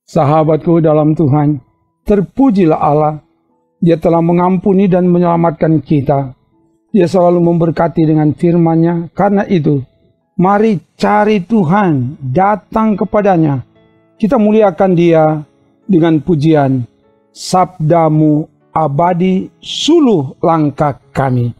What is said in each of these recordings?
Sahabatku dalam Tuhan, terpujilah Allah. Dia telah mengampuni dan menyelamatkan kita. Dia selalu memberkati dengan firman-Nya. Karena itu, mari cari Tuhan, datang kepadanya. Kita muliakan Dia dengan pujian, Sabdamu abadi, suluh langkah kami.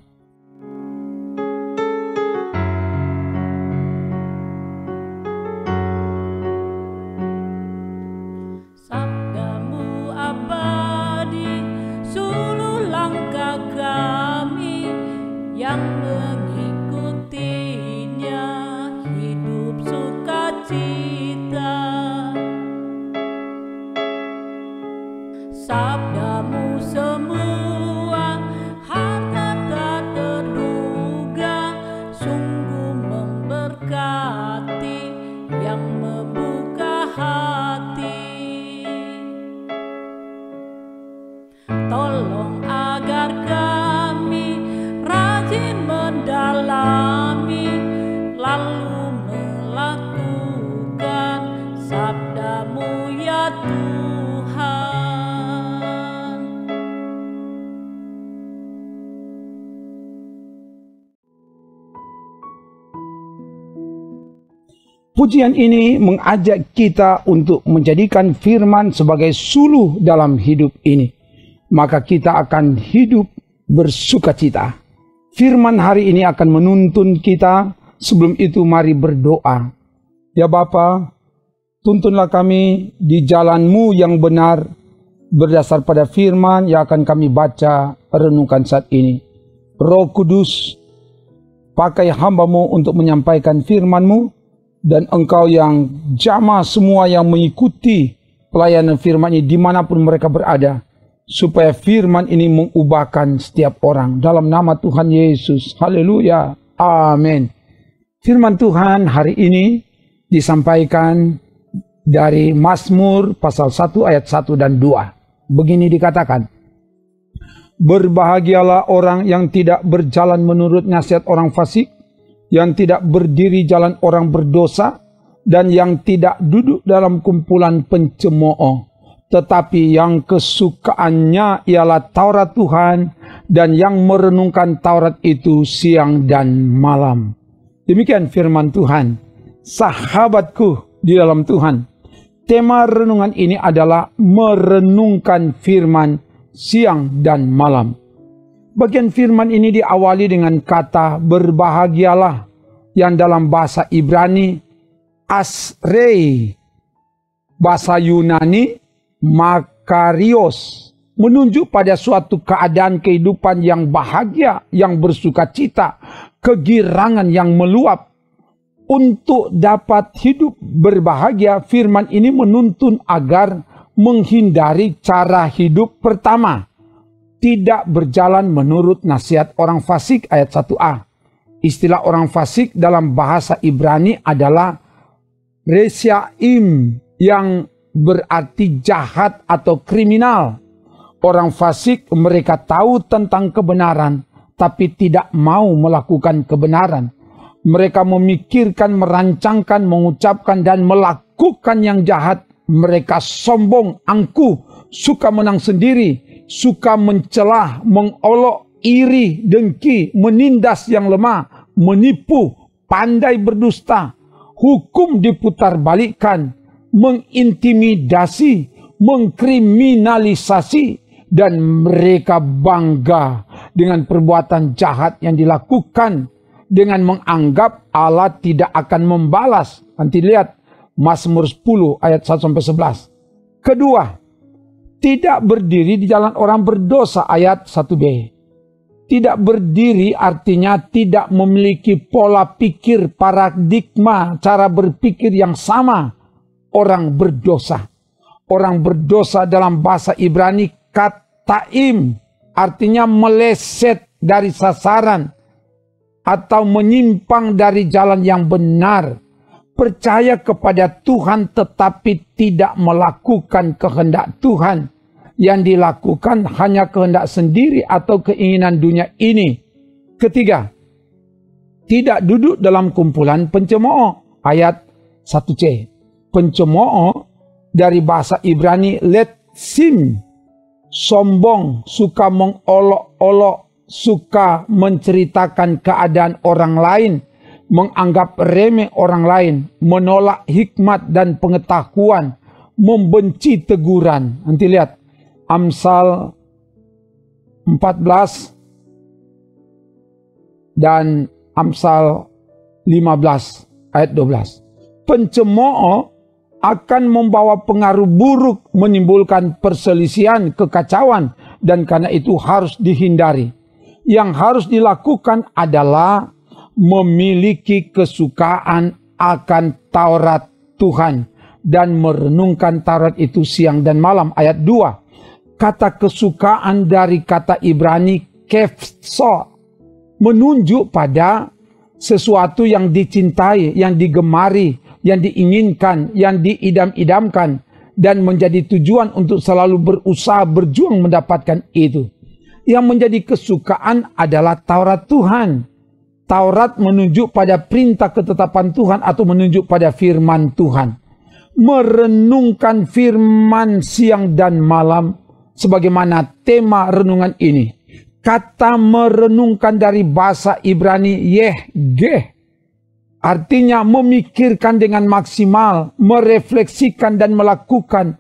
Yang mengikutinya hidup sukacita. Sabdamu semua harta tak terduga, sungguh memberkati yang membuka hati. Tolong agar kami rajin mendalami, lalu melakukan sabdamu ya Tuhan. Pujian ini mengajak kita untuk menjadikan firman sebagai suluh dalam hidup ini. Maka kita akan hidup bersukacita. Firman hari ini akan menuntun kita. Sebelum itu mari berdoa. Ya Bapa, tuntunlah kami di jalan-Mu yang benar berdasar pada firman yang akan kami baca renungkan saat ini. Roh Kudus, pakai hamba-Mu untuk menyampaikan firman-Mu, dan Engkau yang jamah semua yang mengikuti pelayanan firman ini dimanapun mereka berada, supaya firman ini mengubahkan setiap orang. Dalam nama Tuhan Yesus. Haleluya. Amin. Firman Tuhan hari ini disampaikan dari Mazmur pasal 1 ayat 1 dan 2. Begini dikatakan. Berbahagialah orang yang tidak berjalan menurut nasihat orang fasik, yang tidak berdiri jalan orang berdosa, dan yang tidak duduk dalam kumpulan pencemooh. Tetapi yang kesukaannya ialah Taurat Tuhan, dan yang merenungkan Taurat itu siang dan malam. Demikian firman Tuhan. Sahabatku di dalam Tuhan, tema renungan ini adalah merenungkan firman siang dan malam. Bagian firman ini diawali dengan kata berbahagialah, yang dalam bahasa Ibrani asrei, bahasa Yunani makarios, menunjuk pada suatu keadaan kehidupan yang bahagia, yang bersukacita, kegirangan yang meluap. Untuk dapat hidup berbahagia, firman ini menuntun agar menghindari cara hidup pertama, tidak berjalan menurut nasihat orang fasik. Ayat 1a. Istilah orang fasik dalam bahasa Ibrani adalah resyaim, yang berarti jahat atau kriminal. Orang fasik mereka tahu tentang kebenaran, tapi tidak mau melakukan kebenaran. Mereka memikirkan, merancangkan, mengucapkan, dan melakukan yang jahat. Mereka sombong, angkuh, suka menang sendiri, suka mencelah, mengolok, iri, dengki, menindas yang lemah, menipu, pandai berdusta, hukum diputarbalikkan, mengintimidasi, mengkriminalisasi, dan mereka bangga dengan perbuatan jahat yang dilakukan dengan menganggap Allah tidak akan membalas. Nanti lihat Mazmur 10 ayat 1-11. Kedua, tidak berdiri di jalan orang berdosa. Ayat 1b. Tidak berdiri artinya tidak memiliki pola pikir, paradigma, cara berpikir yang sama orang berdosa. Orang berdosa dalam bahasa Ibrani kataim, artinya meleset dari sasaran atau menyimpang dari jalan yang benar. Percaya kepada Tuhan tetapi tidak melakukan kehendak Tuhan. Yang dilakukan hanya kehendak sendiri atau keinginan dunia ini. Ketiga, tidak duduk dalam kumpulan pencemooh. Ayat 1c. Pencemooh dari bahasa Ibrani letsim, sombong, suka mengolok-olok, suka menceritakan keadaan orang lain, menganggap remeh orang lain, menolak hikmat dan pengetahuan, membenci teguran. Nanti lihat Amsal 14 dan Amsal 15 ayat 12. Pencemooh akan membawa pengaruh buruk, menimbulkan perselisihan, kekacauan, dan karena itu harus dihindari. Yang harus dilakukan adalah memiliki kesukaan akan Taurat Tuhan dan merenungkan Taurat itu siang dan malam. Ayat 2. Kata kesukaan dari kata Ibrani kefso menunjuk pada sesuatu yang dicintai, yang digemari, yang diinginkan, yang diidam-idamkan, dan menjadi tujuan untuk selalu berusaha berjuang mendapatkan itu. Yang menjadi kesukaan adalah Taurat Tuhan. Taurat menunjuk pada perintah ketetapan Tuhan atau menunjuk pada firman Tuhan. Merenungkan firman siang dan malam sebagaimana tema renungan ini. Kata merenungkan dari bahasa Ibrani yehgeh, artinya memikirkan dengan maksimal, merefleksikan dan melakukan.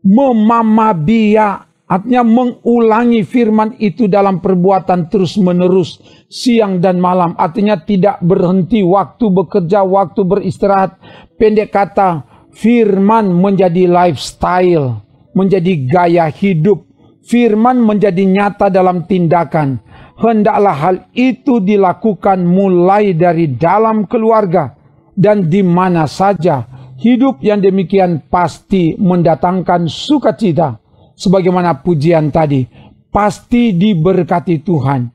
Memamabia, artinya mengulangi firman itu dalam perbuatan terus-menerus, siang dan malam. Artinya tidak berhenti, waktu bekerja, waktu beristirahat. Pendek kata, firman menjadi lifestyle, menjadi gaya hidup. Firman menjadi nyata dalam tindakan. Hendaklah hal itu dilakukan mulai dari dalam keluarga dan di mana saja. Hidup yang demikian pasti mendatangkan sukacita. Sebagaimana pujian tadi, pasti diberkati Tuhan.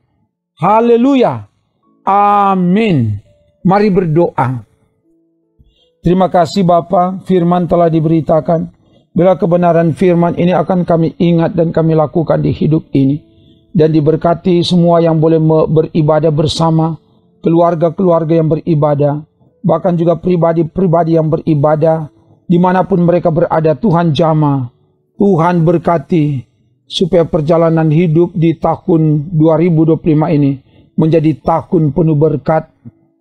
Haleluya. Amin. Mari berdoa. Terima kasih Bapa, firman telah diberitakan. Bila kebenaran firman ini akan kami ingat dan kami lakukan di hidup ini. Dan diberkati semua yang boleh beribadah bersama, keluarga-keluarga yang beribadah, bahkan juga pribadi-pribadi yang beribadah, dimanapun mereka berada. Tuhan jamah, Tuhan berkati, supaya perjalanan hidup di tahun 2025 ini menjadi tahun penuh berkat,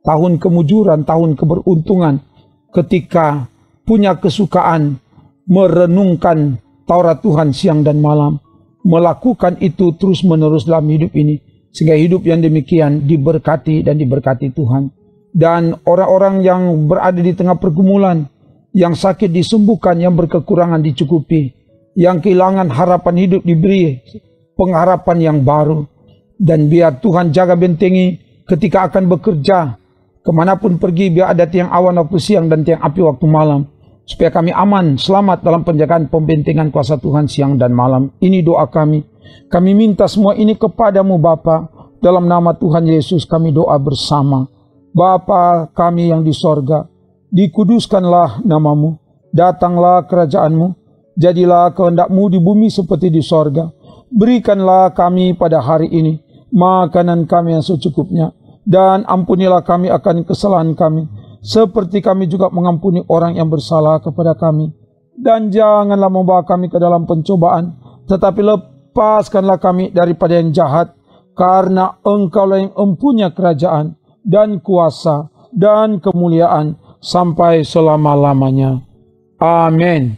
tahun kemujuran, tahun keberuntungan, ketika punya kesukaan merenungkan Taurat Tuhan siang dan malam, melakukan itu terus-menerus dalam hidup ini, sehingga hidup yang demikian diberkati dan diberkati Tuhan. Dan orang-orang yang berada di tengah pergumulan, yang sakit disembuhkan, yang berkekurangan dicukupi, yang kehilangan harapan hidup diberi pengharapan yang baru. Dan biar Tuhan jaga bentengi ketika akan bekerja, kemanapun pergi, biar ada tiang awan waktu siang dan tiang api waktu malam, supaya kami aman, selamat dalam penjagaan pembentengan kuasa Tuhan siang dan malam. Ini doa kami. Kami minta semua ini kepadamu Bapa. Dalam nama Tuhan Yesus kami doa bersama. Bapa kami yang di sorga, dikuduskanlah namamu. Datanglah kerajaanmu. Jadilah kehendakmu di bumi seperti di sorga. Berikanlah kami pada hari ini makanan kami yang secukupnya. Dan ampunilah kami akan kesalahan kami, seperti kami juga mengampuni orang yang bersalah kepada kami. Dan janganlah membawa kami ke dalam pencobaan, tetapi lepaskanlah kami daripada yang jahat. Karena Engkaulah yang mempunyai kerajaan dan kuasa dan kemuliaan sampai selama-lamanya. Amin.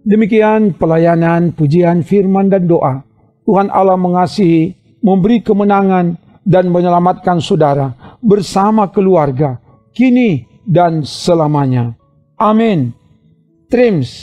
Demikian pelayanan, pujian, firman dan doa. Tuhan Allah mengasihi, memberi kemenangan dan menyelamatkan saudara bersama keluarga, kini dan selamanya. Amin. Trims.